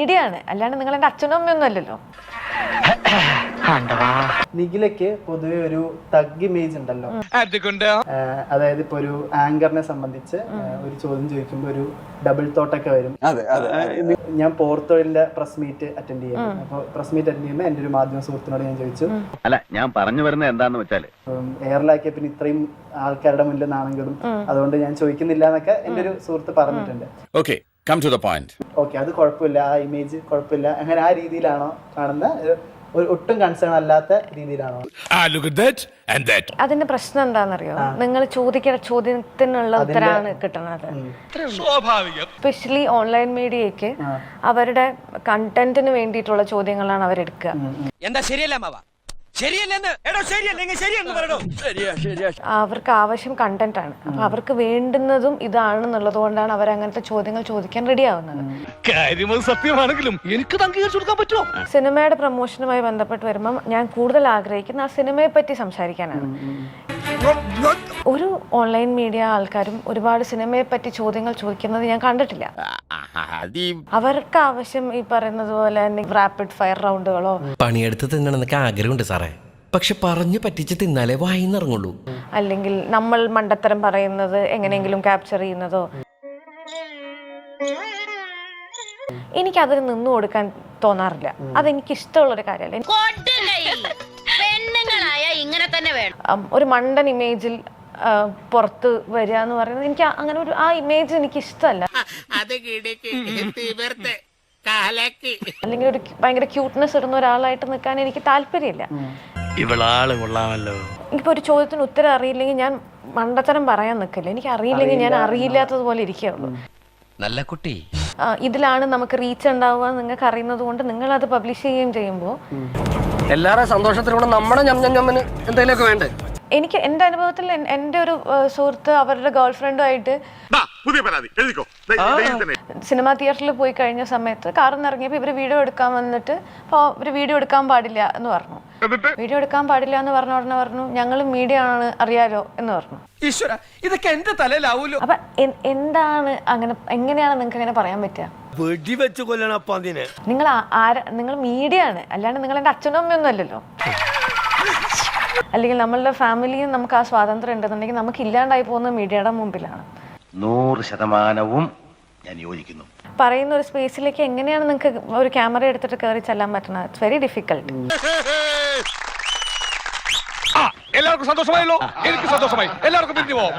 Media ആണ്, അല്ലാണ്ട് നിങ്ങൾ എൻ്റെ അച്ഛനും അമ്മയൊന്നും അല്ലല്ലോ. നിഖിലയ്ക്ക് പൊതുവെ ഒരു തഗ് ഇമേജ് ഉണ്ടല്ലോ. അതായത് ഇപ്പൊ ഒരു ആങ്കറിനെ സംബന്ധിച്ച് ഒരു ചോദ്യം ചോദിക്കുമ്പോൾ ഒരു ഡബിൾ തോട്ടൊക്കെ വരും. ഞാൻ പോർത്തൊഴിലിന്റെ പ്രസ് മീറ്റ് അറ്റൻഡ് ചെയ്യാം. അപ്പൊ പ്രസ് മീറ്റ് അറ്റൻഡ് ചെയ്യുമ്പോൾ എന്റെ ഒരു മാധ്യമ സുഹൃത്തിനോട് ഞാൻ ചോദിച്ചു, അല്ല ഞാൻ പറഞ്ഞു വരുന്നത് എന്താന്ന് വെച്ചാല് എയറിലാക്കിയ പിന്നെ ഇത്രയും ആൾക്കാരുടെ മുന്നിൽ നാണെങ്കിലും അതുകൊണ്ട് ഞാൻ ചോദിക്കുന്നില്ല എന്നൊക്കെ എന്റെ ഒരു സുഹൃത്ത് പറഞ്ഞിട്ടുണ്ട്. ഓക്കെ, അത് കുഴപ്പമില്ല, ആ ഇമേജ് കുഴപ്പമില്ല, അങ്ങനെ ആ രീതിയിലാണോ കാണുന്ന? ഒട്ടും കൺസേൺ അല്ലാത്ത രീതിയിലാണോ? അതിന്റെ പ്രശ്നം എന്താണെന്നറിയോ, നിങ്ങൾ ചോദിക്കുന്ന ചോദ്യത്തിനുള്ള ഉത്തരമാണ് കിട്ടുന്നത്. എസ്പെഷ്യലി ഓൺലൈൻ മീഡിയക്ക് അവരുടെ കണ്ടന്റിന് വേണ്ടിയിട്ടുള്ള ചോദ്യങ്ങളാണ് അവരെടുക്കുക. എന്താ ശരിയല്ല മാവ, അവർക്ക് ആവശ്യം കണ്ടന്റ് ആണ്. അപ്പൊ അവർക്ക് വേണ്ടുന്നതും ഇതാണെന്നുള്ളത് കൊണ്ടാണ് അവർ അങ്ങനത്തെ ചോദ്യങ്ങൾ ചോദിക്കാൻ റെഡി ആവുന്നത്. സത്യമാണെങ്കിലും എനിക്ക് അംഗീകരിച്ചു കൊടുക്കാൻ പറ്റുമോ? സിനിമയുടെ പ്രൊമോഷനുമായി ബന്ധപ്പെട്ട് വരുമ്പോൾ ഞാൻ കൂടുതൽ ആഗ്രഹിക്കുന്ന ആ സിനിമയെ പറ്റി സംസാരിക്കാനാണ്. ഒരു ഓൺലൈൻ മീഡിയ ആൾക്കാരും ഒരുപാട് സിനിമയെ പറ്റി ചോദ്യങ്ങൾ ചോദിക്കുന്നത് ഞാൻ കണ്ടിട്ടില്ല. അവർക്ക് ആവശ്യം ഈ പറയുന്നത് പോലെ റാപ്പിഡ് ഫയർ റൗണ്ടുകളോ പണിയെടുത്ത് തിന്നണമെന്നൊക്കെ ആഗ്രഹമുണ്ട് സാറേ, പക്ഷെ പറഞ്ഞു പറ്റിച്ച് തിന്നാലേ വായിന്നിറങ്ങുള്ളൂ. അല്ലെങ്കിൽ നമ്മൾ മണ്ടത്തരം പറയുന്നത് എങ്ങനെയെങ്കിലും ക്യാപ്ചർ ചെയ്യുന്നതോ. എനിക്കതിന് നിന്നു കൊടുക്കാൻ തോന്നാറില്ല. അതെനിക്ക് ഇഷ്ടമുള്ളൊരു കാര്യമല്ല. ഒരു മണ്ടൻ ഇമേജിൽ പുറത്ത് വരിക എന്ന് പറയുന്നത് എനിക്ക് അങ്ങനെ ഒരു ആ ഇമേജ് എനിക്ക് ഇഷ്ടമല്ല. അല്ലെങ്കിൽ ഒരു ഭയങ്കര ക്യൂട്ട്നെസ് ഇടുന്ന ഒരാളായിട്ട് നിൽക്കാൻ എനിക്ക് താല്പര്യമില്ല. എനിക്കിപ്പോ ഒരു ചോദ്യത്തിന് ഉത്തരം അറിയില്ലെങ്കിൽ ഞാൻ മണ്ടത്തരം പറയാൻ നിൽക്കില്ല. എനിക്ക് അറിയില്ലെങ്കിൽ ഞാൻ അറിയില്ലാത്തതുപോലെ ഇരിക്കുകയുള്ളൂ. നല്ല കുട്ടി, ഇതിലാണ് നമുക്ക് റീച്ച് ഉണ്ടാവുക നിങ്ങൾക്ക് അറിയുന്നത് കൊണ്ട് നിങ്ങൾ അത് പബ്ലിഷ് ചെയ്യുകയും ചെയ്യുമ്പോൾ എല്ലാവരുടെ സന്തോഷത്തിലൂടെ നമ്മുടെ ഞമ്മന് എന്തെങ്കിലുമൊക്കെ വേണ്ടേ? എനിക്ക് എൻ്റെ അനുഭവത്തിൽ എൻ്റെ ഒരു സുഹൃത്ത് അവരുടെ ഗേൾ ഫ്രണ്ടുമായിട്ട് സിനിമാ തിയേറ്ററിൽ പോയി കഴിഞ്ഞ സമയത്ത് കാറിൽ നിന്ന് ഇറങ്ങിയപ്പോൾ ഇവർ വീഡിയോ എടുക്കാൻ വന്നിട്ട് അപ്പോൾ ഇവർ വീഡിയോ എടുക്കാൻ പാടില്ല എന്ന് പറഞ്ഞു. വീഡിയോ എടുക്കാൻ പാടില്ല എന്ന് പറഞ്ഞ ഉടനെ പറഞ്ഞു ഞങ്ങൾ മീഡിയ ആണ് അറിയാലോ എന്ന് പറഞ്ഞു. ഈശ്വര, ഇതൊക്കെ എന്റെ തലയിലാവൂലോ. അപ്പൊ എന്താണ് അങ്ങനെ, എങ്ങനെയാണ് നിങ്ങൾക്ക് അങ്ങനെ പറയാൻ പറ്റുക? വെടിവെച്ച് കൊല്ലണം അതിനെ. നിങ്ങൾ മീഡിയ ആണ്, അല്ലാണ്ട് നിങ്ങൾ എൻ്റെ അച്ഛനും അമ്മയൊന്നും അല്ലല്ലോ. അല്ലെങ്കിൽ നമ്മളുടെ ഫാമിലിയിൽ നമുക്ക് ആ സ്വാതന്ത്ര്യം ഉണ്ടെന്നുണ്ടെങ്കിൽ നമുക്ക് ഇല്ലാണ്ടായി പോകുന്ന മീഡിയയുടെ മുമ്പിലാണ്. 100% ഞാൻ യോജിക്കുന്നു. പറയുന്ന ഒരു സ്പേസിലേക്ക് എങ്ങനെയാണ് നിങ്ങൾക്ക് ഒരു ക്യാമറ എടുത്തിട്ട് കയറി ചെല്ലാൻ പറ്റുന്നത്? It's very difficult. എല്ലാവർക്കും സന്തോഷമായല്ലോ? എനിക്ക് സന്തോഷമായി. എല്ലാവർക്കും പിരിഞ്ഞു പോവാം.